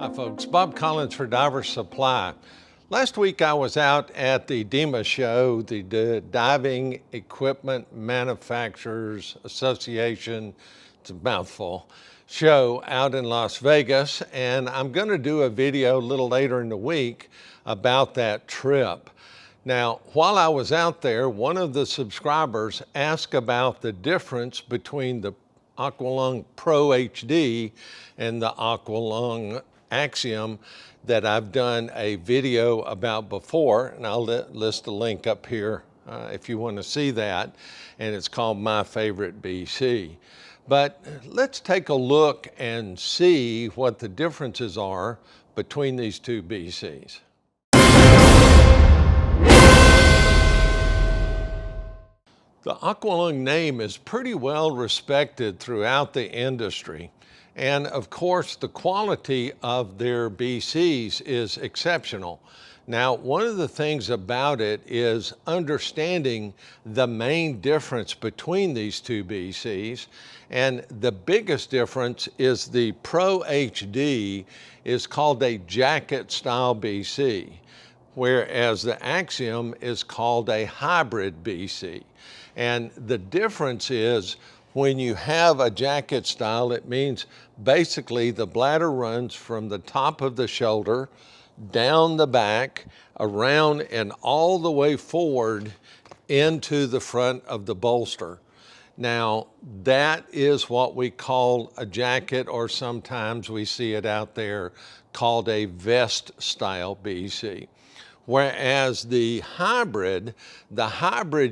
Hi folks, Bob Collins for Diver Supply. Last week I was out at the DEMA show, the Diving Equipment Manufacturers Association, it's a mouthful, show out in Las Vegas, and I'm going to do a video a little later in the week about that trip. Now, while I was out there, one of the subscribers asked about the difference between the Aqua Pro HD and the Aqua Axiom that I've done a video about before, and I'll list a link up here if you want to see that, and it's called My Favorite BC. But let's take a look and see what the differences are between these two BCs. The Aqua name is pretty well respected throughout the industry. And of course, the quality of their BCs is exceptional. Now, one of the things about it is understanding the main difference between these two BCs. And the biggest difference is the Pro HD is called a jacket style BC, whereas the Axiom is called a hybrid BC. And the difference is when you have a jacket style, it means basically the bladder runs from the top of the shoulder, down the back, around and all the way forward into the front of the bolster. Now, that is what we call a jacket, or sometimes we see it out there called a vest style BC. Whereas the hybrid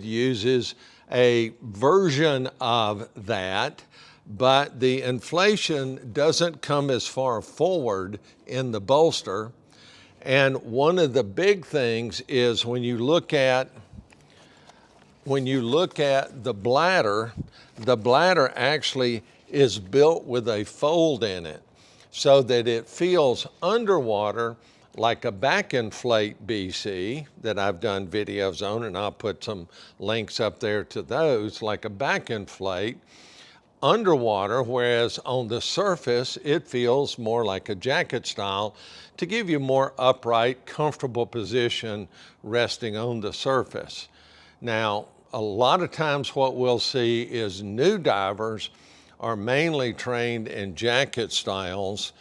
uses a version of that, but the inflation doesn't come as far forward in the bolster. And one of the big things is when you look at the bladder actually is built with a fold in it so that it feels underwater like a back inflate BC that I've done videos on, and I'll put some links up there to those, like a back inflate underwater, whereas on the surface it feels more like a jacket style to give you more upright, comfortable position resting on the surface. Now, a lot of times what we'll see is new divers are mainly trained in jacket styles,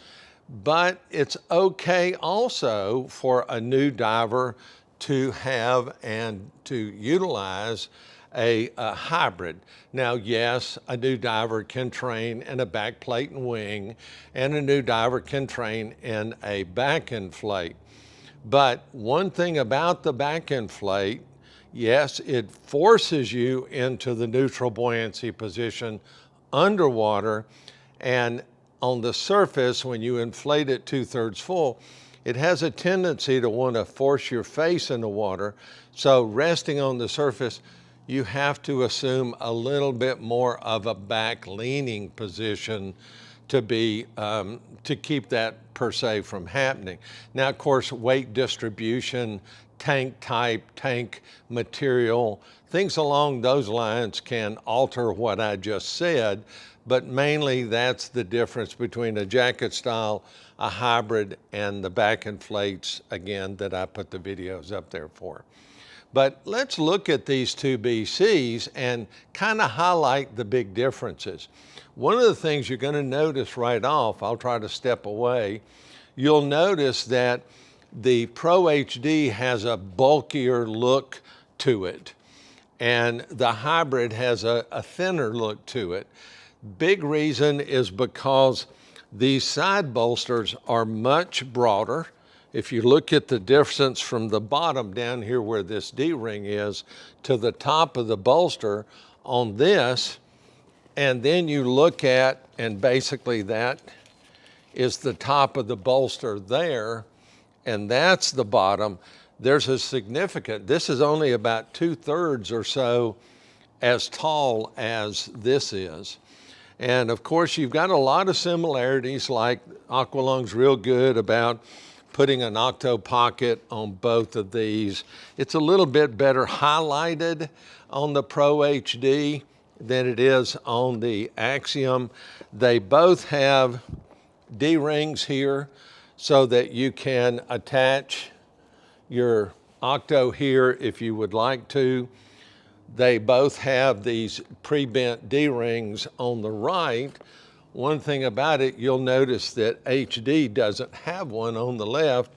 but it's okay also for a new diver to have and to utilize a hybrid. Now, yes, a new diver can train in a back plate and wing, and a new diver can train in a back inflate. But one thing about the back inflate, yes, it forces you into the neutral buoyancy position underwater, and on the surface, when you inflate it 2/3 full, it has a tendency to want to force your face in the water. So resting on the surface, you have to assume a little bit more of a back leaning position to keep that per se from happening. Now, of course, weight distribution, tank type, tank material, things along those lines can alter what I just said, but mainly that's the difference between a jacket style, a hybrid, and the back inflates, again, that I put the videos up there for. But let's look at these two BCs and kind of highlight the big differences. One of the things you're going to notice right off, I'll try to step away, you'll notice that the Pro HD has a bulkier look to it, and the hybrid has a thinner look to it. Big reason is because these side bolsters are much broader. If you look at the distance from the bottom down here where this D-ring is to the top of the bolster on this, and then you look at, and basically that is the top of the bolster there, and that's the bottom. There's a significant, this is only about 2/3 or so as tall as this is. And of course, you've got a lot of similarities, like Aqualung's real good about putting an octo pocket on both of these. It's a little bit better highlighted on the Pro HD than it is on the Axiom. They both have D-rings here, so that you can attach your octo here if you would like to. They both have these pre-bent D-rings on the right. One thing about it, you'll notice that HD doesn't have one on the left,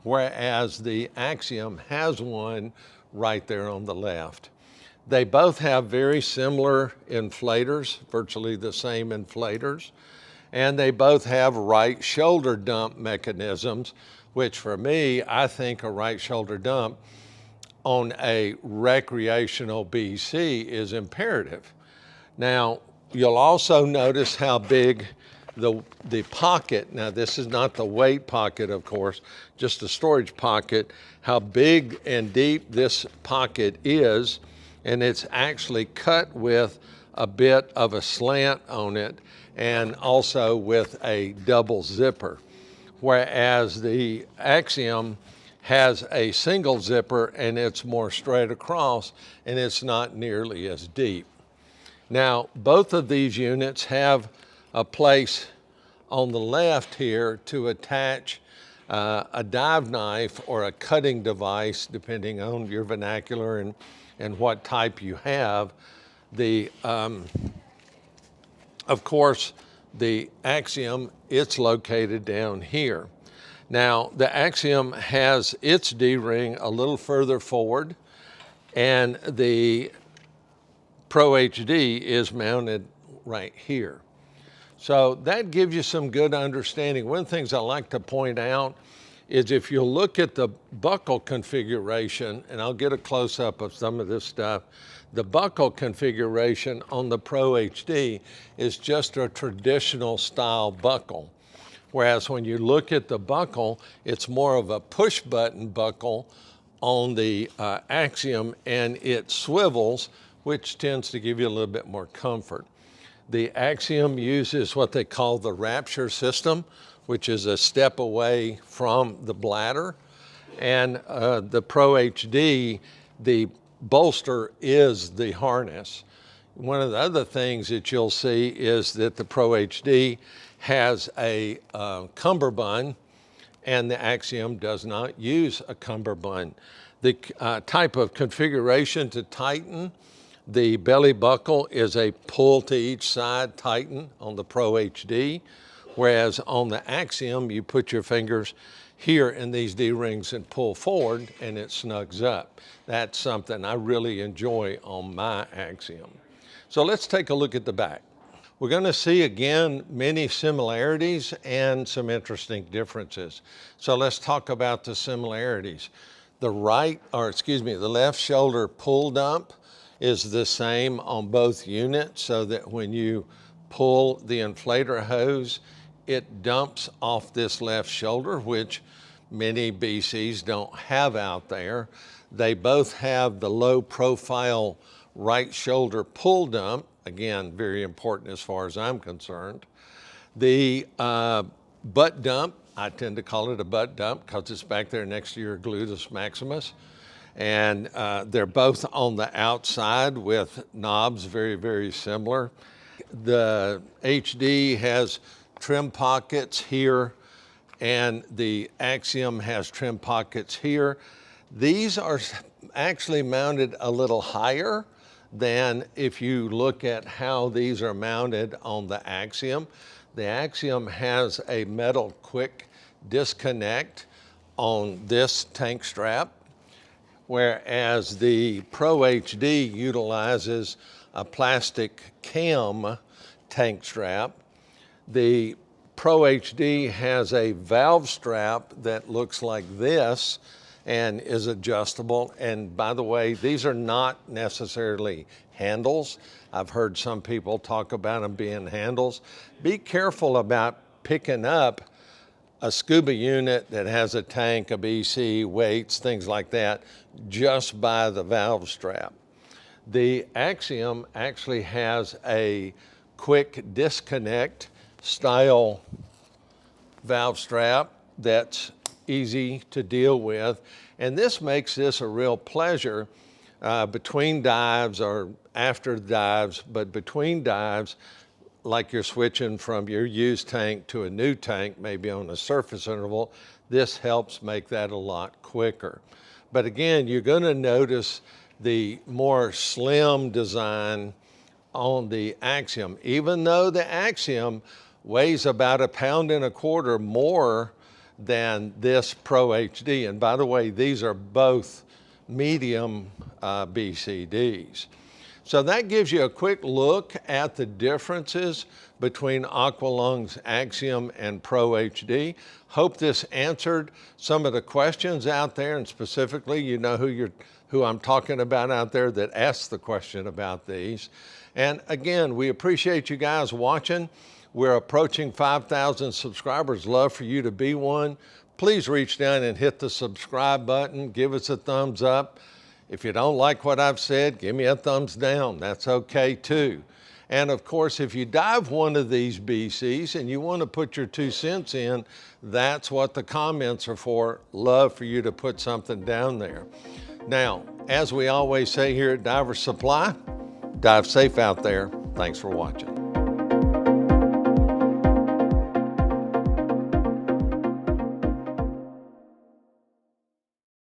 whereas the Axiom has one right there on the left. They both have very similar inflators, virtually the same inflators, and they both have right shoulder dump mechanisms, which for me, I think a right shoulder dump on a recreational BC is imperative. Now, you'll also notice how big the pocket, now this is not the weight pocket, of course, just a storage pocket, how big and deep this pocket is, and it's actually cut with a bit of a slant on it and also with a double zipper. Whereas the Axiom has a single zipper and it's more straight across and it's not nearly as deep. Now, both of these units have a place on the left here to attach a dive knife or a cutting device, depending on your vernacular and what type you have. Of course, the Axiom, it's located down here. Now, the Axiom has its D-ring a little further forward, and the Pro HD is mounted right here. So that gives you some good understanding. One of the things I like to point out is if you look at the buckle configuration, and I'll get a close-up of some of this stuff, the buckle configuration on the Pro HD is just a traditional style buckle. Whereas when you look at the buckle, it's more of a push button buckle on the Axiom, and it swivels, which tends to give you a little bit more comfort. The Axiom uses what they call the Rapture system, which is a step away from the bladder. And the Pro HD, the bolster is the harness. One of the other things that you'll see is that the Pro HD has a cummerbund, and the Axiom does not use a cummerbund. The type of configuration to tighten the belly buckle is a pull to each side tighten on the Pro HD, whereas on the Axiom, you put your fingers here in these D-rings and pull forward and it snugs up. That's something I really enjoy on my Axiom. So let's take a look at the back. We're going to see again many similarities and some interesting differences. So let's talk about the similarities. The left shoulder pull dump is the same on both units, so that when you pull the inflator hose, it dumps off this left shoulder, which many BCs don't have out there. They both have the low profile right shoulder pull dump, again, very important as far as I'm concerned. The butt dump, I tend to call it a butt dump because it's back there next to your gluteus maximus. And they're both on the outside with knobs very, very similar. The HD has trim pockets here, and the Axiom has trim pockets here. These are actually mounted a little higher than if you look at how these are mounted on the Axiom. The Axiom has a metal quick disconnect on this tank strap, whereas the Pro HD utilizes a plastic cam tank strap. The Pro HD has a valve strap that looks like this and is adjustable. And by the way, these are not necessarily handles. I've heard some people talk about them being handles. Be careful about picking up a scuba unit that has a tank, a BC, weights, things like that, just by the valve strap. The Axiom actually has a quick disconnect style valve strap that's easy to deal with. And this makes this a real pleasure between dives or after dives, but between dives, like you're switching from your used tank to a new tank, maybe on a surface interval, this helps make that a lot quicker. But again, you're going to notice the more slim design on the Axiom, even though the Axiom weighs about 1.25 pounds more than this Pro HD. And by the way, these are both medium BCDs. So that gives you a quick look at the differences between Aqualung's Axiom and Pro HD. Hope this answered some of the questions out there, and specifically, you know who I'm talking about out there that asked the question about these. And again, we appreciate you guys watching. We're approaching 5,000 subscribers. Love for you to be one. Please reach down and hit the subscribe button. Give us a thumbs up. If you don't like what I've said, give me a thumbs down. That's okay too. And of course, if you dive one of these BCs and you want to put your 2 cents in, that's what the comments are for. Love for you to put something down there. Now, as we always say here at Diver Supply, dive safe out there. Thanks for watching.